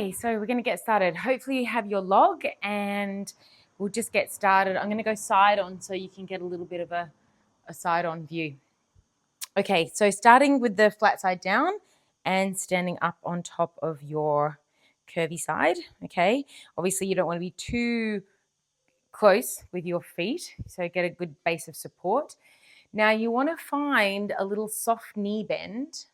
Okay, so we're going to get started. Hopefully you have your log and we'll just get started. I'm going to go side on so you can get a little bit of a side on view. Okay, so starting with the flat side down and standing up on top of your curvy side, okay? Obviously you don't want to be too close with your feet, so get a good base of support. Now you want to find a little soft knee bend,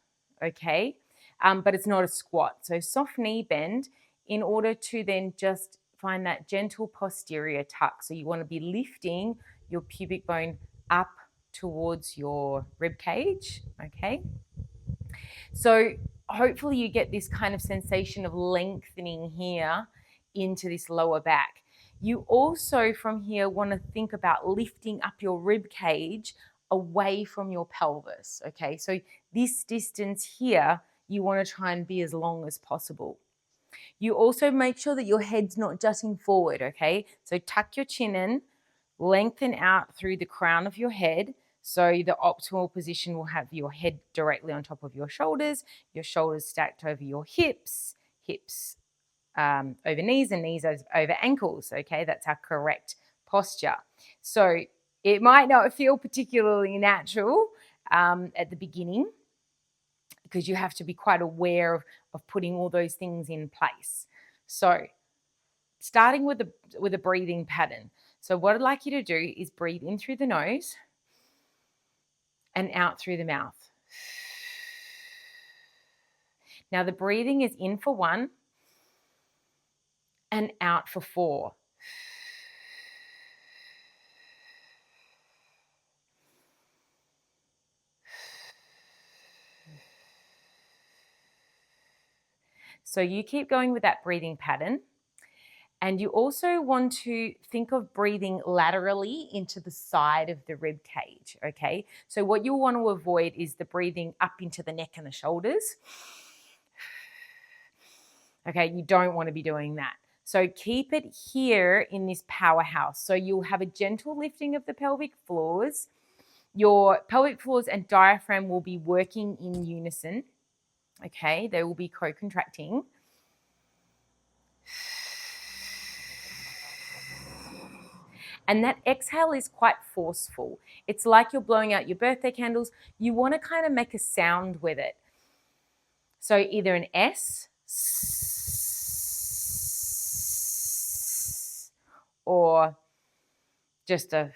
okay? But it's not a squat. So soft knee bend in order to then just find that gentle posterior tuck. So you want to be lifting your pubic bone up towards your rib cage, okay? So hopefully you get this kind of sensation of lengthening here into this lower back. You also from here want to think about lifting up your rib cage away from your pelvis, okay? So this distance here, you want to try and be as long as possible. You also make sure that your head's not jutting forward, okay? So tuck your chin in, lengthen out through the crown of your head. So the optimal position will have your head directly on top of your shoulders stacked over your hips over knees, and knees over ankles, okay? That's our correct posture. So it might not feel particularly natural at the beginning because you have to be quite aware of putting all those things in place. So starting with a breathing pattern. So what I'd like you to do is breathe in through the nose and out through the mouth. Now the breathing is in for 1 and out for 4. So you keep going with that breathing pattern. And you also want to think of breathing laterally into the side of the rib cage, okay? So what you'll want to avoid is the breathing up into the neck and the shoulders. Okay, you don't want to be doing that. So keep it here in this powerhouse. So you'll have a gentle lifting of the pelvic floors. Your pelvic floors and diaphragm will be working in unison, okay? They will be co-contracting. And that exhale is quite forceful. It's like you're blowing out your birthday candles. You want to kind of make a sound with it. So either an S or just a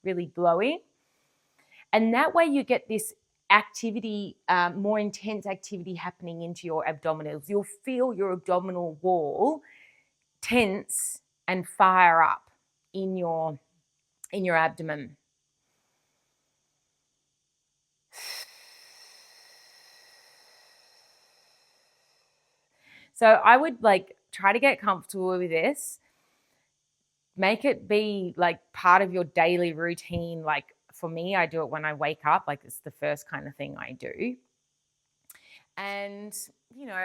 really blowy. And that way you get this activity, more intense activity happening into your abdominals. You'll feel your abdominal wall tense and fire up in your abdomen. So I would try to get comfortable with this. Make it be part of your daily routine. Like for me, I do it when I wake up. It's the first kind of thing I do. And,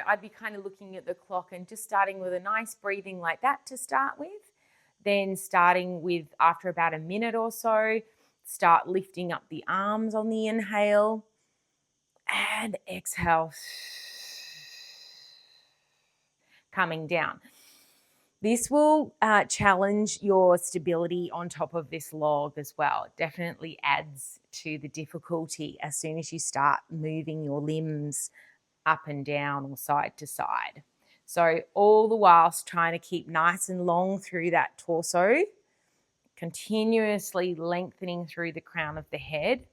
I'd be kind of looking at the clock and just starting with a nice breathing like that to start with. Then starting with, after about a minute or so, start lifting up the arms on the inhale and exhale, coming down. This will challenge your stability on top of this log as well. It definitely adds to the difficulty as soon as you start moving your limbs up and down or side to side. So all the whilst trying to keep nice and long through that torso, continuously lengthening through the crown of the head.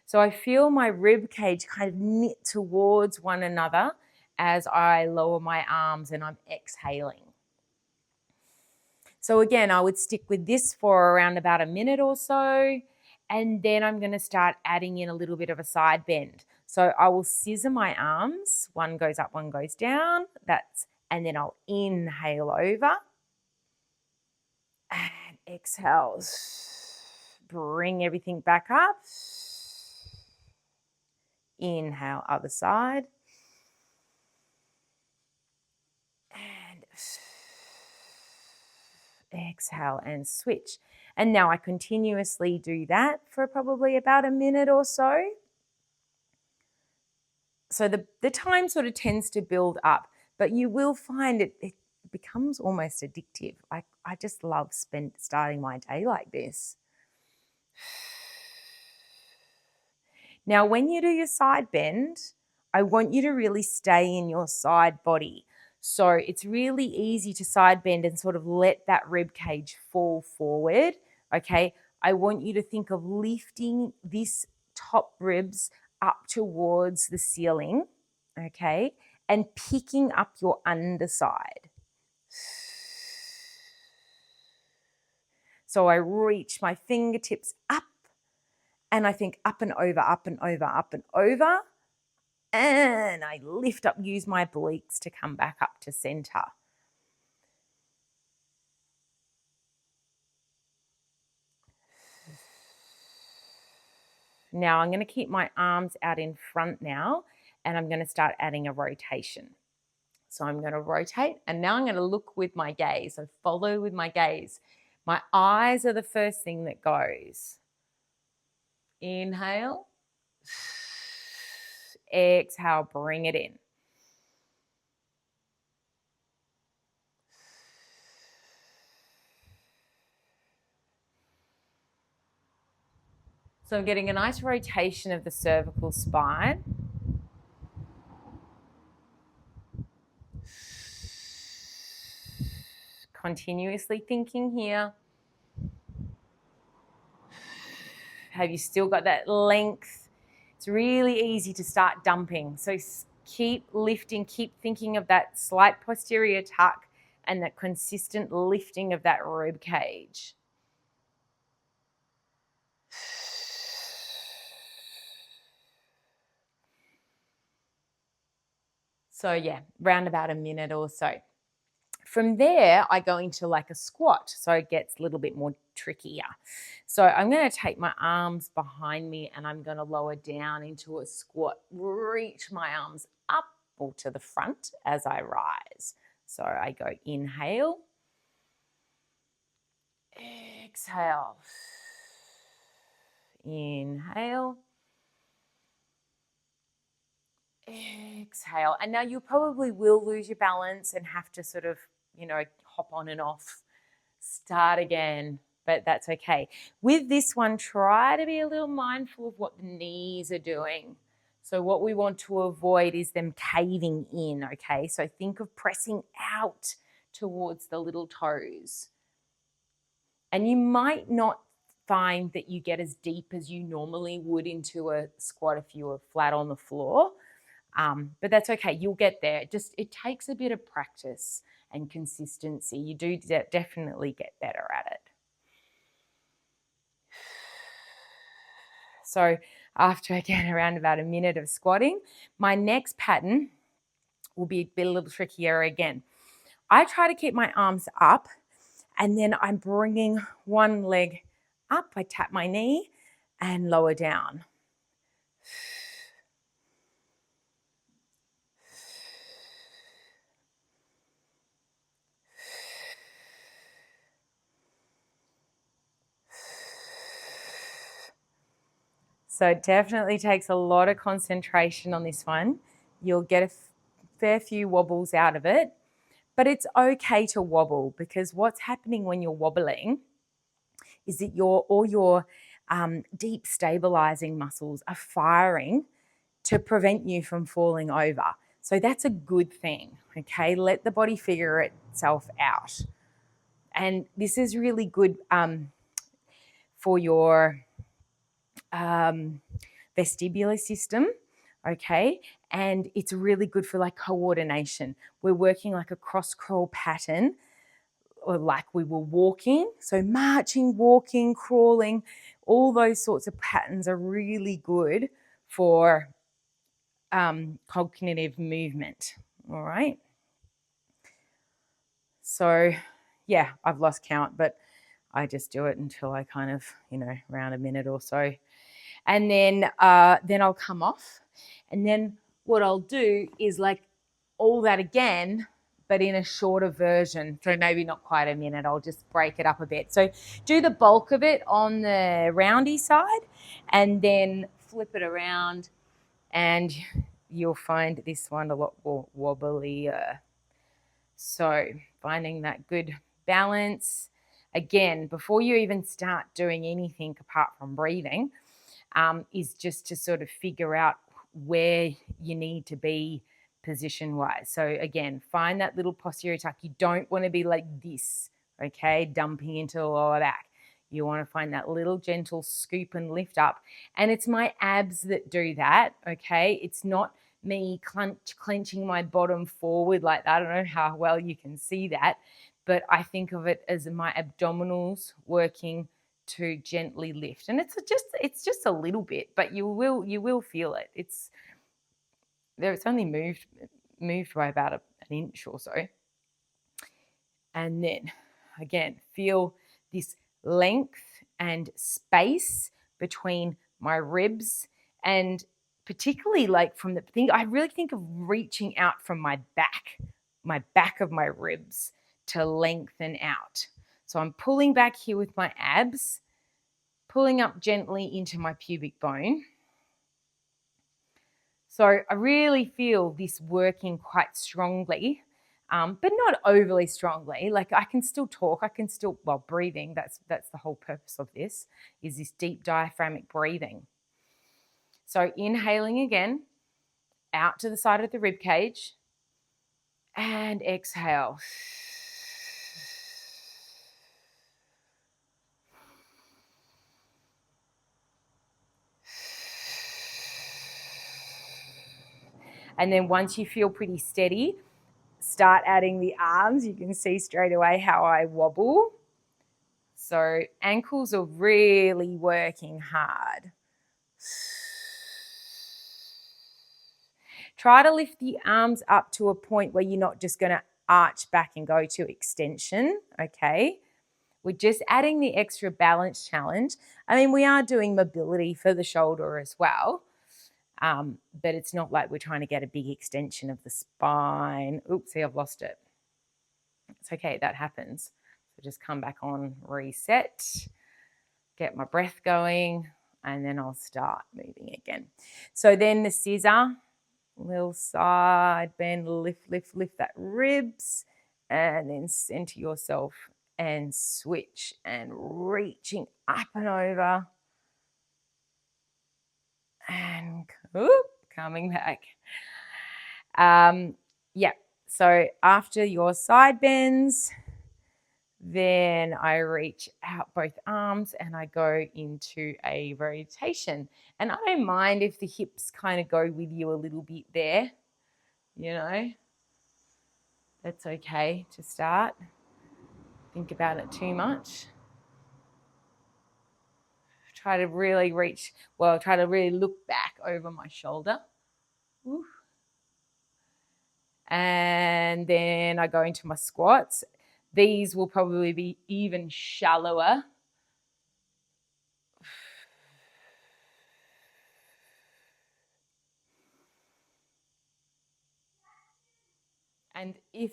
So I feel my rib cage kind of knit towards one another as I lower my arms and I'm exhaling. So again, I would stick with this for around about a minute or so, and then I'm going to start adding in a little bit of a side bend. So I will scissor my arms. One goes up, one goes down. And then I'll inhale over and exhale. Bring everything back up. Inhale, other side. exhale, and switch. And now I continuously do that for probably about a minute or so. So the time sort of tends to build up, but you will find it becomes almost addictive. I just love starting my day like this. Now, when you do your side bend, I want you to really stay in your side body. So it's really easy to side bend and sort of let that rib cage fall forward, okay? I want you to think of lifting this top ribs up towards the ceiling, okay? And picking up your underside. So I reach my fingertips up and I think up and over, up and over, up and over. And I lift up, use my obliques to come back up to center. Now I'm going to keep my arms out in front now, and I'm going to start adding a rotation. So I'm going to rotate, and now I'm going to look with my gaze. So follow with my gaze. My eyes are the first thing that goes. Inhale. Exhale, bring it in. So I'm getting a nice rotation of the cervical spine. Continuously thinking here. Have you still got that length? It's really easy to start dumping. So keep lifting, keep thinking of that slight posterior tuck and that consistent lifting of that rib cage. So yeah, round about a minute or so. From there, I go into like a squat, so it gets a little bit more trickier. So I'm going to take my arms behind me and I'm going to lower down into a squat, reach my arms up or to the front as I rise. So I go inhale, exhale, inhale, exhale. And now you probably will lose your balance and have to sort of, hop on and off, start again, but that's okay. With this one, try to be a little mindful of what the knees are doing. So what we want to avoid is them caving in, okay? So think of pressing out towards the little toes. And you might not find that you get as deep as you normally would into a squat if you were flat on the floor. But that's okay. You'll get there. It takes a bit of practice and consistency. You do definitely get better at it. So after, again, around about a minute of squatting, my next pattern will be a little trickier again. I try to keep my arms up and then I'm bringing one leg up. I tap my knee and lower down. So it definitely takes a lot of concentration on this one. You'll get a fair few wobbles out of it, but it's okay to wobble because what's happening when you're wobbling is that all your deep stabilizing muscles are firing to prevent you from falling over. So that's a good thing, okay? Let the body figure itself out. And this is really good for your vestibular system, okay? And it's really good for like coordination. We're working like a cross crawl pattern or like we were walking. So marching, walking, crawling, all those sorts of patterns are really good for cognitive movement, all right? So yeah, I've lost count, but I just do it until I kind of, around a minute or so. And then I'll come off. And then what I'll do is like all that again, but in a shorter version. So maybe not quite a minute. I'll just break it up a bit. So do the bulk of it on the roundy side and then flip it around, and you'll find this one a lot more wobblier. So finding that good balance. Again, before you even start doing anything apart from breathing, is just to sort of figure out where you need to be position-wise. So again, find that little posterior tuck. You don't want to be like this, okay, dumping into the lower back. You want to find that little gentle scoop and lift up. And it's my abs that do that, okay? It's not me clenching my bottom forward like that. I don't know how well you can see that, but I think of it as my abdominals working to gently lift. And it's just a little bit, but you will feel it. It's only moved by about an inch or so. And then again, feel this length and space between my ribs, and particularly like from the thing, I really think of reaching out from my back of my ribs to lengthen out. So I'm pulling back here with my abs, pulling up gently into my pubic bone. So I really feel this working quite strongly, but not overly strongly. Like I can still talk, while breathing, that's the whole purpose of this, is this deep diaphragmic breathing. So inhaling again, out to the side of the rib cage, and exhale. And then once you feel pretty steady, start adding the arms. You can see straight away how I wobble. So ankles are really working hard. Try to lift the arms up to a point where you're not just going to arch back and go to extension, okay? We're just adding the extra balance challenge. I mean, we are doing mobility for the shoulder as well, but it's not like we're trying to get a big extension of the spine. Oops, see, I've lost it. It's okay, that happens. So just come back on, reset, get my breath going, and then I'll start moving again. So then the scissor, little side bend, lift that ribs, and then center yourself and switch and reaching up and over and coming back. Yeah, so after your side bends, then I reach out both arms and I go into a rotation. And I don't mind if the hips kind of go with you a little bit there, you know. That's okay to start. Think about it too much. Try to really look back over my shoulder. Ooh. And then I go into my squats. These will probably be even shallower. And if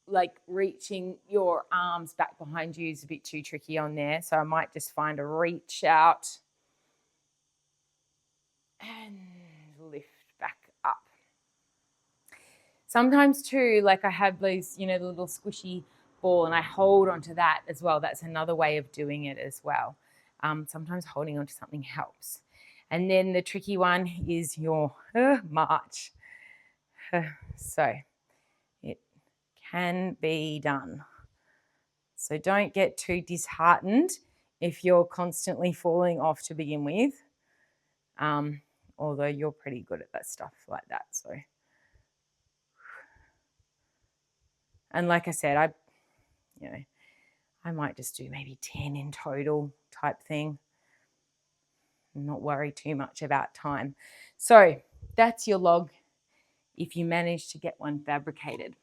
like reaching your arms back behind you is a bit too tricky on there, so I might just find a reach out and lift back up. Sometimes too, like I have these, the little squishy ball and I hold onto that as well. That's another way of doing it as well. Sometimes holding onto something helps. And then the tricky one is your march. So it can be done. So don't get too disheartened if you're constantly falling off to begin with. Although you're pretty good at that stuff like that. So, and like I said, I might just do maybe 10 in total type thing. Not worry too much about time. So that's your log if you manage to get one fabricated.